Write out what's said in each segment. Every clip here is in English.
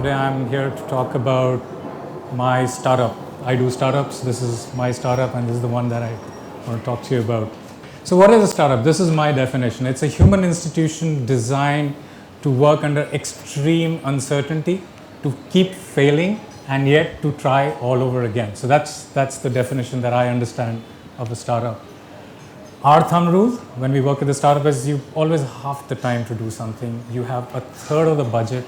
Today I'm here to talk about my startup. I do startups. This is my startup, and this is the one that I want to talk to you about. So, what is a startup? This is my definition. It's a human institution designed to work under extreme uncertainty, to keep failing, and yet to try all over again. So, that's the definition that I understand of a startup. Our thumb rule when we work with a startup is you always have half the time to do something. You have a third of the budget,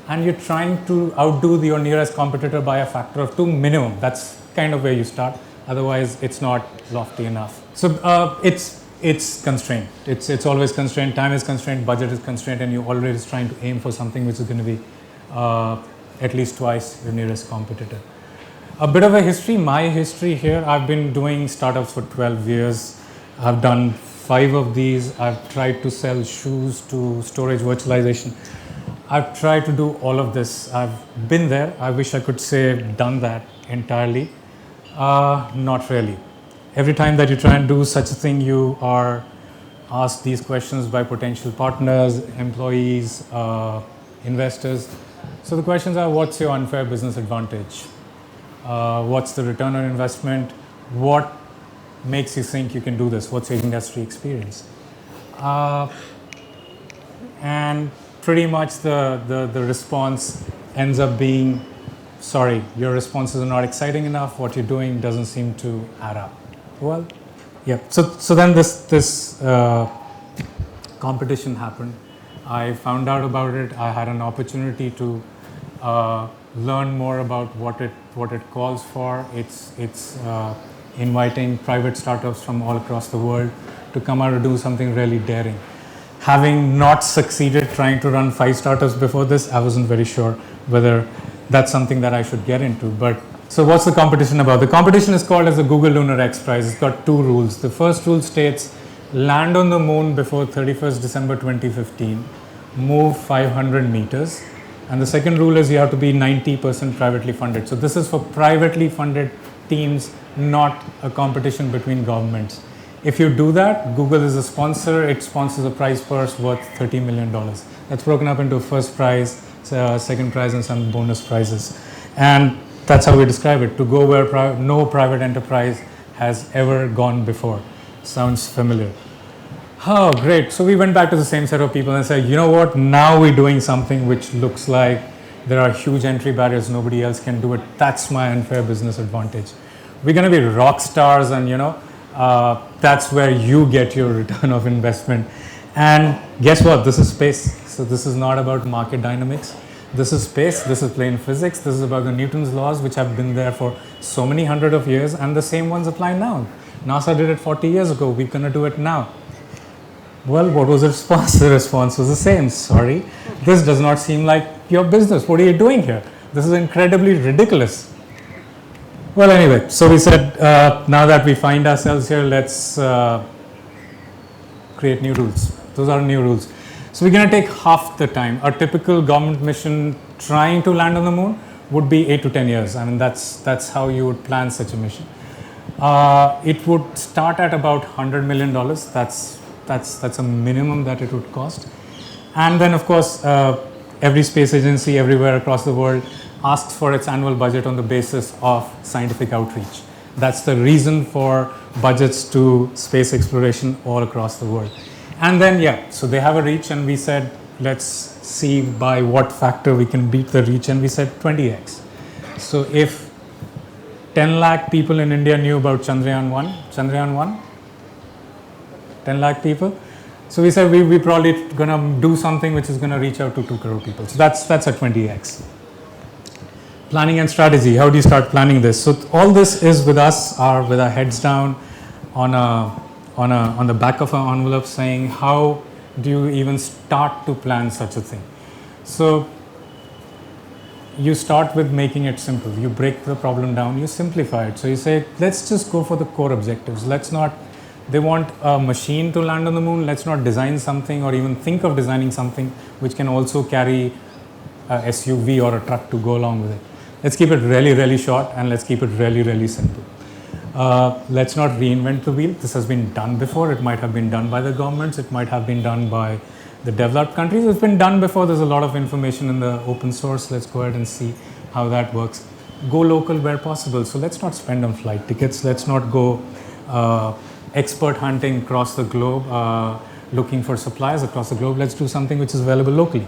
and you're trying to outdo your nearest competitor by a factor of 2 minimum. That's kind of where you start. Otherwise, it's not lofty enough. So it's constrained. It's always constrained. Time is constrained. Budget is constrained, and you're always trying to aim for something which is going to be at least twice your nearest competitor. A bit of a history. My history here. I've been doing startups for 12 years. I've done 5 of these. I've tried to sell shoes to storage virtualization. I've tried to do all of this. I've been there. I wish I could say I've done that entirely. Not really. Every time that you try and do such a thing, you are asked these questions by potential partners, employees, investors. So the questions are, what's your unfair business advantage? What's the return on investment? What makes you think you can do this? What's your industry experience? And pretty much the response ends up being, sorry, your responses are not exciting enough. What you're doing doesn't seem to add up. Well, yeah. So then this competition happened. I found out about it. I had an opportunity to learn more about what it calls for. It's inviting private startups from all across the world to come out and do something really daring. Having not succeeded trying to run 5 startups before this, I wasn't very sure whether that's something that I should get into. But so what's the competition about? The competition is called as the Google Lunar X Prize. It's got 2 rules. The first rule states land on the moon before 31st December 2015, move 500 meters. And the second rule is you have to be 90% privately funded. So this is for privately funded teams, not a competition between governments. If you do that, Google is a sponsor. It sponsors a prize purse worth $30 million. That's broken up into first prize, second prize, and some bonus prizes. And that's how we describe it, to go where no private enterprise has ever gone before. Sounds familiar. Oh, great. So we went back to the same set of people and said, you know what, now we're doing something which looks like there are huge entry barriers, nobody else can do it. That's my unfair business advantage. We're going to be rock stars, and that's where you get your return of investment. And guess what? This is space. So this is not about market dynamics. This is space. This is plain physics. This is about the Newton's laws, which have been there for so many hundred of years, and the same ones apply now. NASA did it 40 years ago. We're going to do it now. Well, what was the response? The response was the same. Sorry, this does not seem like your business. What are you doing here? This is incredibly ridiculous. Well, anyway, so we said, now that we find ourselves here, let's create new rules. Those are new rules. So we're going to take half the time. A typical government mission trying to land on the moon would be 8 to 10 years. I mean, that's how you would plan such a mission. It would start at about $100 million. That's a minimum that it would cost. And then, of course, every space agency everywhere across the world asks for its annual budget on the basis of scientific outreach. That's the reason for budgets to space exploration all across the world. And then, yeah, so they have a reach, and we said, let's see by what factor we can beat the reach, and we said 20x. So if 10 lakh people in India knew about Chandrayaan 1, 10 lakh people. So we said we probably going to do something which is going to reach out to 2 crore people. So that's a 20x. Planning and strategy. How do you start planning this? So all this is with us, with our heads down on the back of our envelope, saying how do you even start to plan such a thing? So you start with making it simple. You break the problem down, you simplify it. So you say, let's just go for the core objectives. They want a machine to land on the moon. Let's not design something or even think of designing something which can also carry a SUV or a truck to go along with it. Let's keep it really, really short, and let's keep it really, really simple. Let's not reinvent the wheel. This has been done before. It might have been done by the governments. It might have been done by the developed countries. It's been done before. There's a lot of information in the open source. Let's go ahead and see how that works. Go local where possible. So let's not spend on flight tickets. Let's not go expert hunting across the globe, looking for suppliers across the globe. Let's do something which is available locally.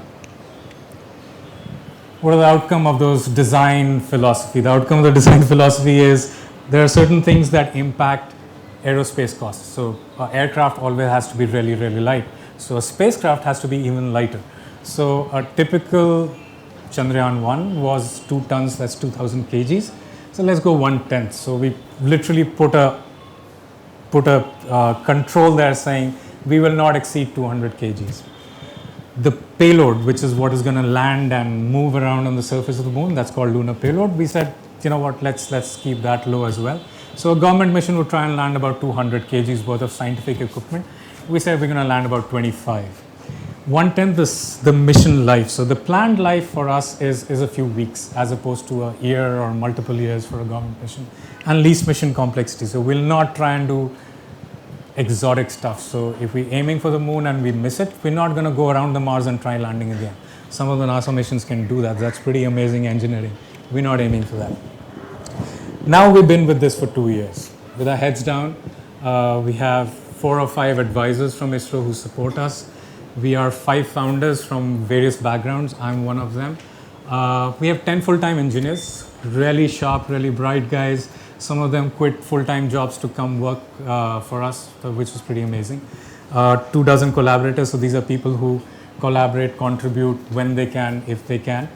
What are the outcome of those design philosophy? The outcome of the design philosophy is there are certain things that impact aerospace costs. So aircraft always has to be really, really light. So a spacecraft has to be even lighter. So a typical Chandrayaan 1 was 2 tons, that's 2000 kgs. So let's go 1/10. So we literally put a control there saying we will not exceed 200 kgs. The payload, which is what is going to land and move around on the surface of the moon, that's called lunar payload. We said, you know what, let's keep that low as well. So a government mission would try and land about 200 kgs worth of scientific equipment. We said we're going to land about 25. 1/10 is the mission life. So the planned life for us is a few weeks as opposed to a year or multiple years for a government mission, and least mission complexity. So we'll not try and do exotic stuff. So if we're aiming for the moon and we miss it, we're not going to go around the Mars and try landing again. Some of the NASA missions can do that. That's pretty amazing engineering. We're not aiming for that. Now we've been with this for 2 years. With our heads down, we have 4 or 5 advisors from ISRO who support us. We are 5 founders from various backgrounds. I'm one of them. We have 10 full-time engineers, really sharp, really bright guys. Some of them quit full-time jobs to come work for us, which was pretty amazing. 24 collaborators, so these are people who collaborate, contribute when they can, if they can.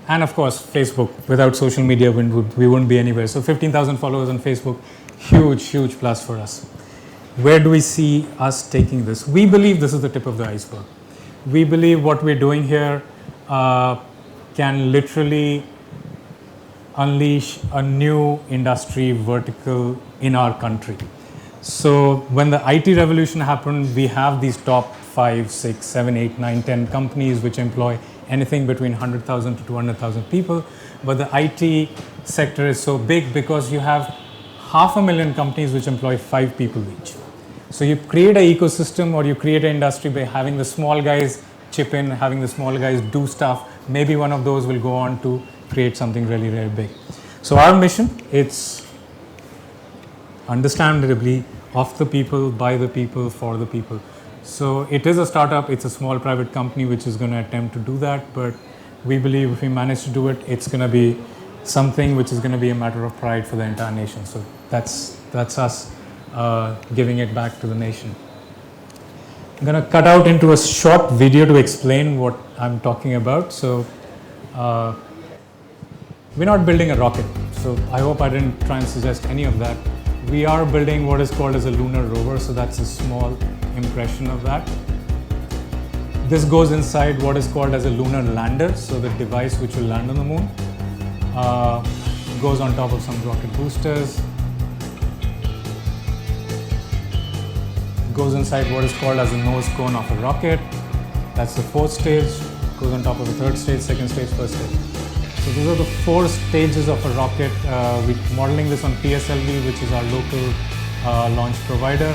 And of course, Facebook. Without social media, we wouldn't be anywhere. So 15,000 followers on Facebook, huge, huge plus for us. Where do we see us taking this? We believe this is the tip of the iceberg. We believe what we're doing here can literally unleash a new industry vertical in our country. So when the IT revolution happened, we have these top 5, 6, 7, 8, 9, 10 companies which employ anything between 100,000 to 200,000 people. But the IT sector is so big because you have 500,000 companies which employ 5 people each. So you create an ecosystem or you create an industry by having the small guys chip in, having the small guys do stuff. Maybe one of those will go on to create something really, really big. So our mission, it's understandably of the people, by the people, for the people. So it is a startup, it's a small private company which is going to attempt to do that, but we believe if we manage to do it, it's going to be something which is going to be a matter of pride for the entire nation. So that's us giving it back to the nation. I'm going to cut out into a short video to explain what I'm talking about. So we're not building a rocket. So I hope I didn't try and suggest any of that. We are building what is called as a lunar rover. So that's a small impression of that. This goes inside what is called as a lunar lander. So the device which will land on the moon goes on top of some rocket boosters. Goes inside what is called as a nose cone of a rocket. That's the 4th stage. Goes on top of the 3rd stage, 2nd stage, 1st stage. So these are the 4 stages of a rocket. We're modeling this on PSLV, which is our local launch provider.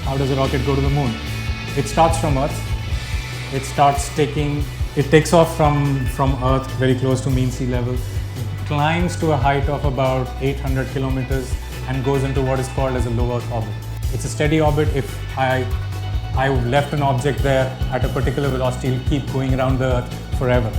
How does a rocket go to the moon? It starts from Earth. It takes off from Earth, very close to mean sea level, climbs to a height of about 800 kilometers and goes into what is called as a low Earth orbit. It's a steady orbit. If I left an object there at a particular velocity, it'll keep going around the Earth forever.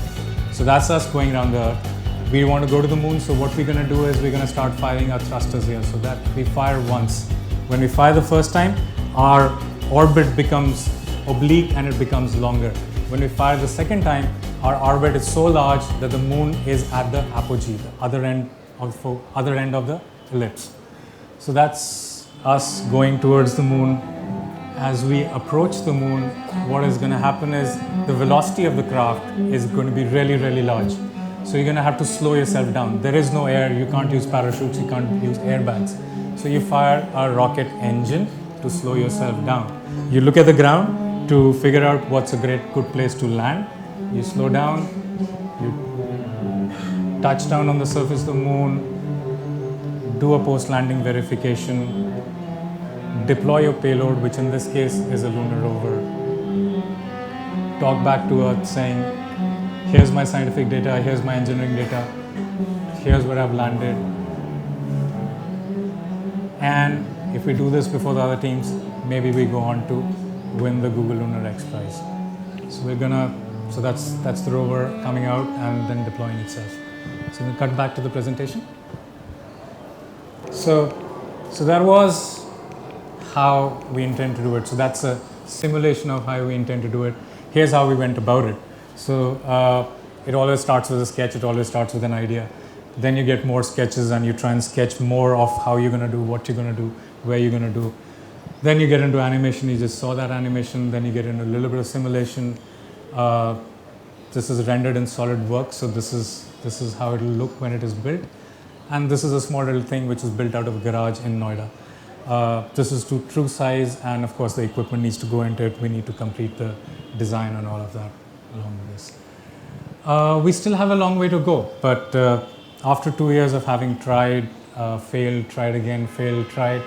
So that's us going around the Earth. We want to go to the moon, so what we're going to do is we're going to start firing our thrusters here, so that we fire once. When we fire the first time, our orbit becomes oblique and it becomes longer. When we fire the second time, our orbit is so large that the moon is at the apogee, the other end of the ellipse. So that's us going towards the moon. As we approach the moon, what is going to happen is the velocity of the craft is going to be really, really large. So you're going to have to slow yourself down. There is no air, you can't use parachutes, you can't use airbags. So you fire a rocket engine to slow yourself down. You look at the ground to figure out what's a good place to land. You slow down, you touch down on the surface of the moon, do a post-landing verification, deploy your payload, which in this case is a lunar rover, talk back to Earth saying, here's my scientific data, here's my engineering data, here's where I've landed. And if we do this before the other teams, maybe we go on to win the Google Lunar X Prize. So that's the rover coming out and then deploying itself. So we'll cut back to the presentation. So that was how we intend to do it. So that's a simulation of how we intend to do it. Here's how we went about it. So it always starts with a sketch. It always starts with an idea. Then you get more sketches and you try and sketch more of how you're going to do, what you're going to do, where you're going to do. Then you get into animation. You just saw that animation. Then you get into a little bit of simulation. This is rendered in SolidWorks. So this is how it will look when it is built. And this is a small little thing which is built out of a garage in Noida. This is to true size, and of course the equipment needs to go into it. We need to complete the design and all of that along with this. We still have a long way to go, but after 2 years of having tried, failed, tried again, failed, tried,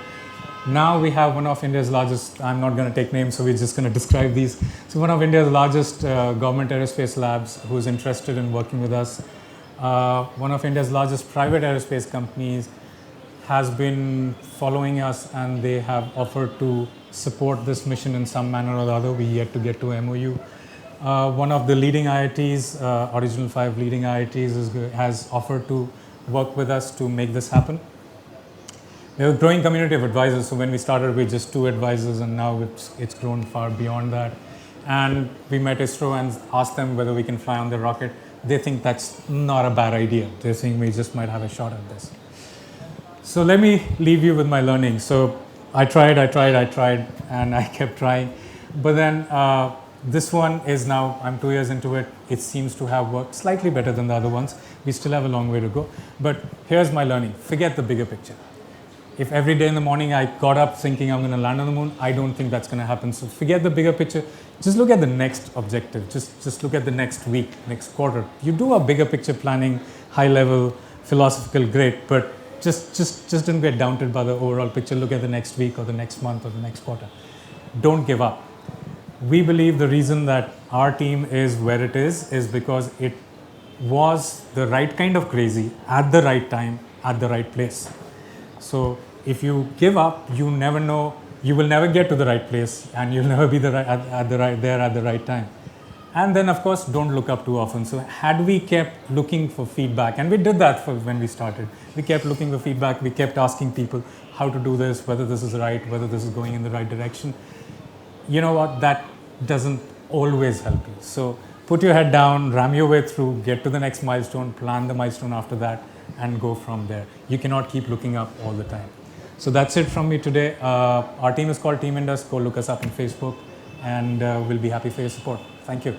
now we have one of India's largest, I'm not going to take names, so we're just going to describe these. So one of India's largest government aerospace labs who's interested in working with us. One of India's largest private aerospace companies has been following us, and they have offered to support this mission in some manner or the other. We yet to get to MOU. One of the leading IITs, Original 5 leading IITs, has offered to work with us to make this happen. We have a growing community of advisors. So when we started with just 2 advisors, and now it's grown far beyond that. And we met ISRO and asked them whether we can fly on the rocket. They think that's not a bad idea. They think we just might have a shot at this. So let me leave you with my learning. So I tried, and I kept trying. But then this one is now, I'm 2 years into it. It seems to have worked slightly better than the other ones. We still have a long way to go. But here's my learning. Forget the bigger picture. If every day in the morning I got up thinking I'm going to land on the moon, I don't think that's going to happen. So forget the bigger picture. Just look at the next objective. Just look at the next week, next quarter. You do a bigger picture planning, high level, philosophical, great, but just don't get daunted by the overall picture. Look at the next week or the next month or the next quarter. Don't give up. We believe the reason that our team is where it is because it was the right kind of crazy at the right time, at the right place. So if you give up, you never know, you will never get to the right place, and you'll never be at the right time. And then of course, don't look up too often. So had we kept looking for feedback, and we did that when we started, we kept looking for feedback, we kept asking people how to do this, whether this is right, whether this is going in the right direction. You know what, that doesn't always help you. So put your head down, ram your way through, get to the next milestone, plan the milestone after that, and go from there. You cannot keep looking up all the time. So that's it from me today. Our team is called Team Indus. Go look us up on Facebook, and we'll be happy for your support. Thank you.